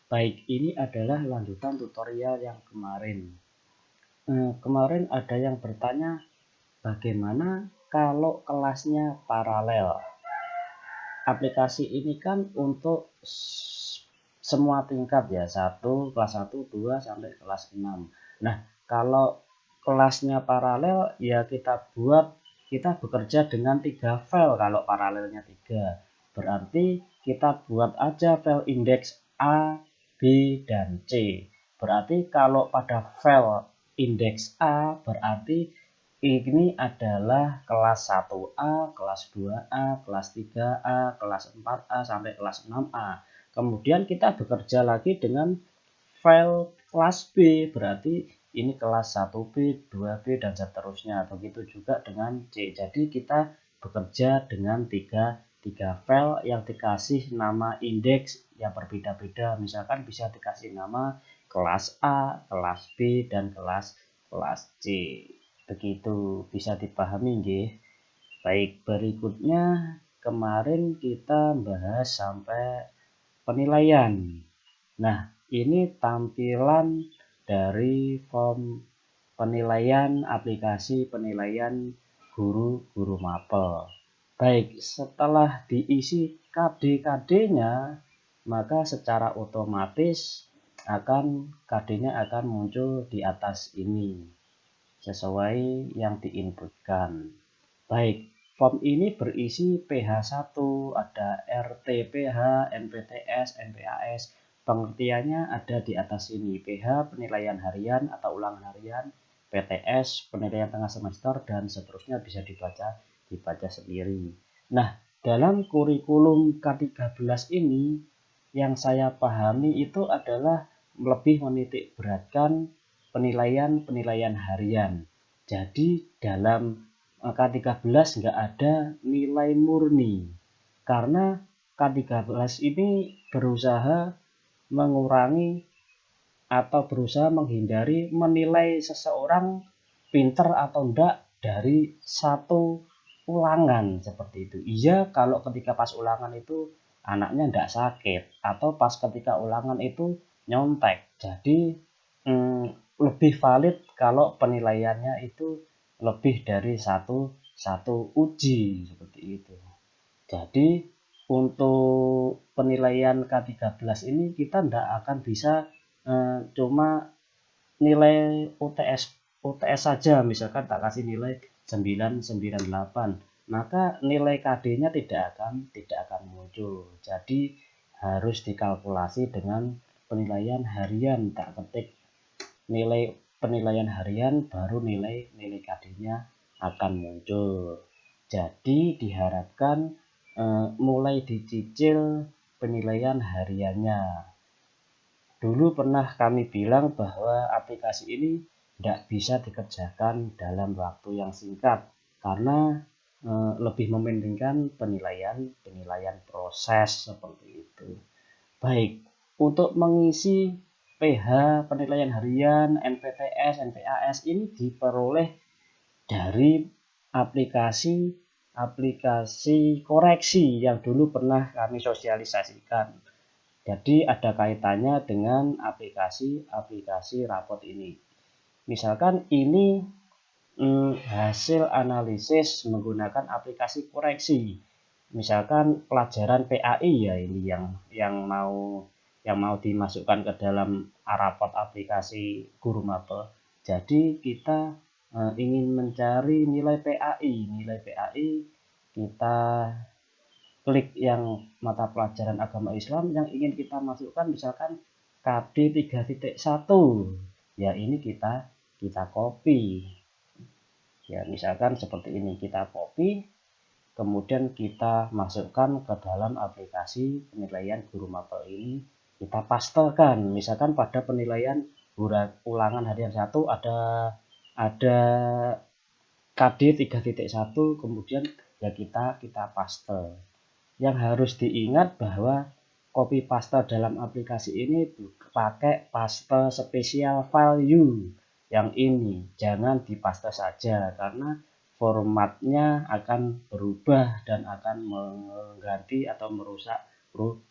Baik, ini adalah lanjutan tutorial yang kemarin. Kemarin ada yang bertanya bagaimana kalau kelasnya paralel. Aplikasi ini kan untuk semua tingkat ya, kelas 1, 2 sampai kelas 6. Nah, kalau kelasnya paralel ya kita bekerja dengan 3 file kalau paralelnya 3. Berarti kita buat aja file indeks A, B, dan C. Berarti kalau pada file indeks A berarti ini adalah kelas 1A, kelas 2A, kelas 3A, kelas 4A, sampai kelas 6A. Kemudian kita bekerja lagi dengan file kelas B, berarti ini kelas 1B, 2B, dan seterusnya. Begitu juga dengan C. Jadi kita bekerja dengan tiga file yang dikasih nama indeks yang berbeda-beda. Misalkan bisa dikasih nama kelas A, kelas B, dan kelas C. Begitu bisa dipahami nggih. Baik, berikutnya kemarin kita bahas sampai penilaian. Nah, ini tampilan dari form penilaian aplikasi penilaian guru mapel. Baik, setelah diisi KD-KD-nya, maka secara otomatis KD-nya akan muncul di atas ini sesuai yang diinputkan. Baik, form ini berisi PH1, ada RTPH, NPTS, NPAS. Pengertiannya ada di atas ini. PH penilaian harian atau ulangan harian, PTS penilaian tengah semester, dan seterusnya bisa dibaca sendiri. Nah, dalam kurikulum K13 ini yang saya pahami itu adalah lebih menitik beratkan penilaian harian. Jadi dalam K13 nggak ada nilai murni. Karena K13 ini berusaha mengurangi atau berusaha menghindari menilai seseorang pinter atau enggak dari satu ulangan seperti itu. Iya, kalau ketika pas ulangan itu anaknya enggak sakit atau pas ketika ulangan itu nyontek. Jadi lebih valid kalau penilaiannya itu lebih dari satu uji seperti itu. Jadi untuk penilaian K13 ini kita tidak akan bisa cuma nilai UTS saja, misalkan tak kasih nilai 998, maka nilai KD-nya tidak akan muncul. Jadi harus dikalkulasi dengan penilaian harian, tak ketik nilai penilaian harian baru nilai KD-nya akan muncul. Jadi diharapkan mulai dicicil penilaian hariannya. Dulu pernah kami bilang bahwa aplikasi ini tidak bisa dikerjakan dalam waktu yang singkat karena lebih mementingkan penilaian proses seperti itu. Baik, untuk mengisi PH penilaian harian, NPTS, NPAS ini diperoleh dari aplikasi koreksi yang dulu pernah kami sosialisasikan. Jadi ada kaitannya dengan aplikasi rapot ini. Misalkan ini hasil analisis menggunakan aplikasi koreksi. Misalkan pelajaran PAI ya ini yang mau dimasukkan ke dalam rapot aplikasi guru mapel. Jadi kita ingin mencari nilai PAI. Nilai PAI kita klik yang mata pelajaran agama Islam yang ingin kita masukkan, misalkan KD 3.1. Ya ini kita copy. Ya misalkan seperti ini, kita copy, kemudian kita masukkan ke dalam aplikasi penilaian guru mapel ini, kita pastekan. Misalkan pada penilaian ulangan harian 1 ada KD 3.1, kemudian ya kita paste. Yang harus diingat bahwa copy paste dalam aplikasi ini pakai paste spesial value yang ini. Jangan dipaste saja karena formatnya akan berubah dan akan mengganti atau merusak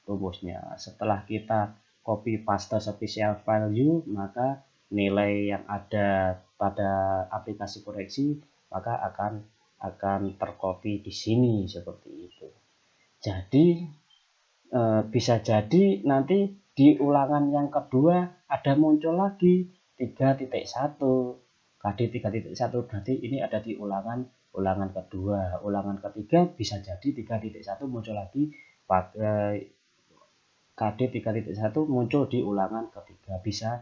rumusnya. Setelah kita copy paste special value, maka nilai yang ada pada aplikasi koreksi maka akan tercopy di sini seperti itu. Jadi bisa jadi nanti di ulangan yang kedua ada muncul lagi 3.1 KD 3.1, berarti ini ada di ulangan kedua. Ulangan ketiga bisa jadi 3.1 muncul lagi pakai KD 3.1 muncul di ulangan ketiga, bisa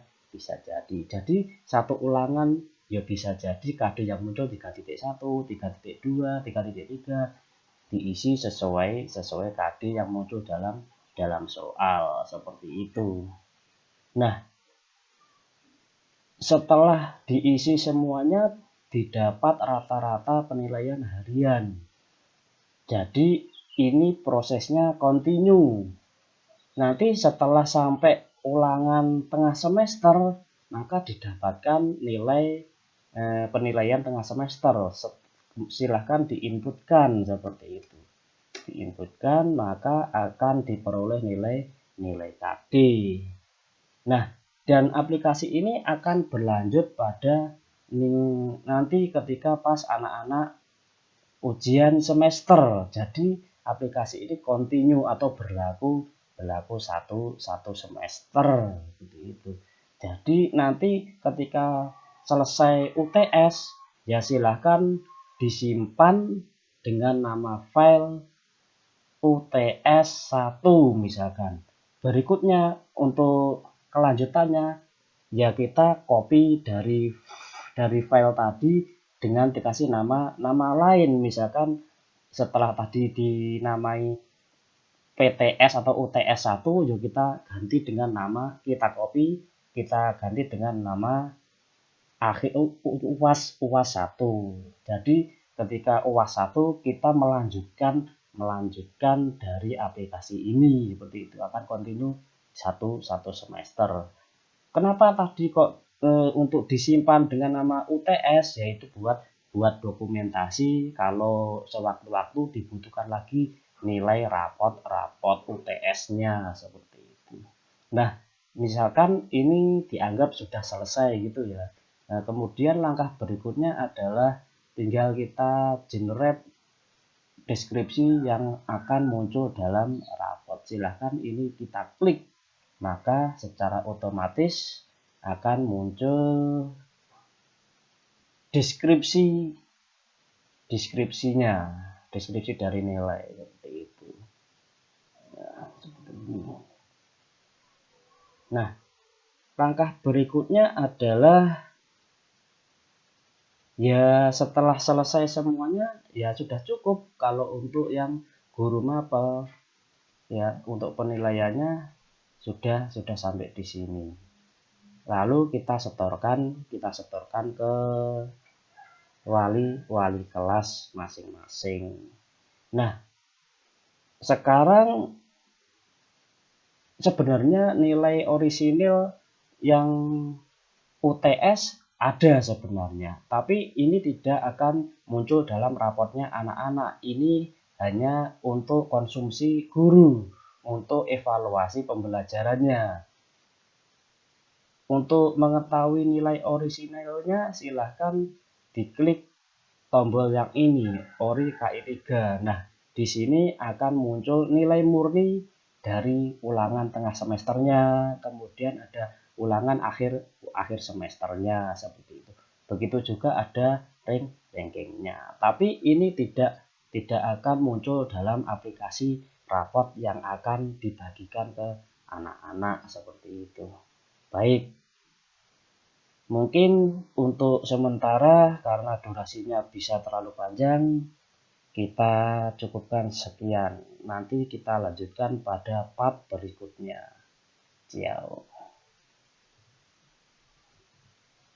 jadi. Jadi satu ulangan ya bisa jadi KD yang muncul 3.1, 3.2, 3.3 diisi sesuai KD yang muncul dalam soal seperti itu. Nah, setelah diisi semuanya didapat rata-rata penilaian harian. Jadi ini prosesnya kontinu. Nanti setelah sampai ulangan tengah semester maka didapatkan nilai penilaian tengah semester. Silahkan diinputkan seperti itu. Diinputkan maka akan diperoleh nilai KD. Nah, dan aplikasi ini akan berlanjut pada nanti ketika pas anak-anak ujian semester. Jadi aplikasi ini kontinu atau berlaku satu semester gitu. Jadi nanti ketika selesai UTS ya silahkan disimpan dengan nama file UTS 1 misalkan. Berikutnya untuk kelanjutannya ya kita copy dari file tadi dengan dikasih nama lain, misalkan setelah tadi dinamai PTS atau UTS 1 ya kita ganti dengan nama, kita ganti dengan nama akhir UAS 1. Jadi ketika UAS 1 kita melanjutkan dari aplikasi ini seperti itu, akan kontinu satu semester. Kenapa tadi kok untuk disimpan dengan nama UTS, yaitu buat dokumentasi kalau sewaktu-waktu dibutuhkan lagi nilai rapot UTS-nya seperti itu. Nah, misalkan ini dianggap sudah selesai gitu ya. Nah, kemudian langkah berikutnya adalah tinggal kita generate deskripsi yang akan muncul dalam rapot. Silahkan ini kita klik, maka secara otomatis akan muncul deskripsi dari nilai seperti itu. Nah, langkah berikutnya adalah ya setelah selesai semuanya ya sudah cukup kalau untuk yang guru mapel ya, untuk penilaiannya sudah sampai di sini. Lalu kita setorkan ke wali kelas masing-masing. Nah, sekarang sebenarnya nilai orisinil yang UTS ada sebenarnya, tapi ini tidak akan muncul dalam rapotnya anak-anak. Ini hanya untuk konsumsi guru, untuk evaluasi pembelajarannya. Untuk mengetahui nilai orisinilnya silahkan diklik tombol yang ini, Ori KI3. Nah, di sini akan muncul nilai murni dari ulangan tengah semesternya, kemudian ada ulangan akhir semesternya seperti itu. Begitu juga ada rankingnya. Tapi ini tidak akan muncul dalam aplikasi rapot yang akan dibagikan ke anak-anak seperti itu. Baik. Mungkin untuk sementara karena durasinya bisa terlalu panjang, kita cukupkan sekian. Nanti kita lanjutkan pada part berikutnya. Ciao.